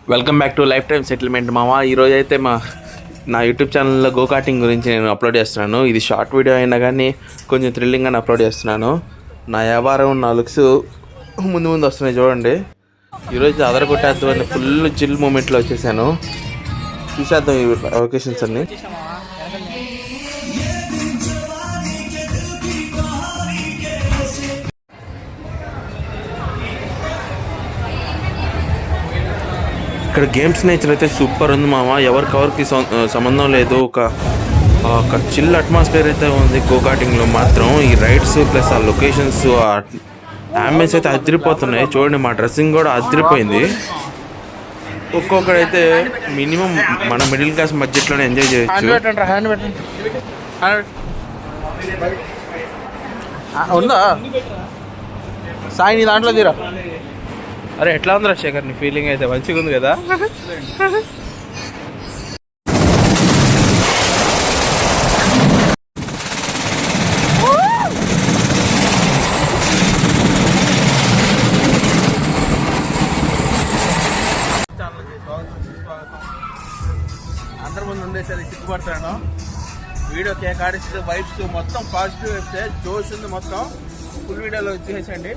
Welcome back to life time settlement మామ. ఈరోజు అయితే నా యూట్యూబ్ ఛానల్లో గో కార్టింగ్ గురించి నేను అప్లోడ్ చేస్తున్నాను. ఇది షార్ట్ వీడియో అయినా కానీ కొంచెం థ్రిల్లింగ్గా అప్లోడ్ చేస్తున్నాను. నా వ్యాపారం నా లుక్స్ ముందు వస్తున్నాయి చూడండి. ఈరోజు అదర కొట్టేద్దామని ఫుల్ చిల్ మూమెంట్లో వచ్చేసాను. చూసేద్దాం ఈ లొకేషన్స్ అన్నీ. ఇక్కడ గేమ్స్ నేచర్ అయితే సూపర్ ఉంది మామ. ఎవరికి సంబంధం లేదు. ఒక చిల్ అట్మాస్ఫియర్ అయితే ఉంది గో కార్టింగ్లో మాత్రం. ఈ రైడ్స్ ప్లస్ ఆ లొకేషన్స్ అంబియన్స్ అయితే అదిరిపోతున్నాయి చూడండి. మా డ్రెస్సింగ్ కూడా అదిరిపోయింది. ఒక్కొక్కడైతే మినిమం మన మిడిల్ క్లాస్ బడ్జెట్లోనే ఎంజాయ్ చేయొచ్చు. ఉందా సాయి నీ దాంట్లో తీరా? అరే ఎట్లా ఉందిరా శేఖర్ నీ ఫీలింగ్? అయితే మంచిగా ఉంది కదా. అందరి ముందు ఉండేసరి సిగ్గుపడతాను. వీడియో కేక్ ఆడిస్తే వైబ్స్ మొత్తం పాజిటివ్ వైబ్స్, జోష్ ఉంది మొత్తం. ఫుల్ వీడియోలో వచ్చేసండి.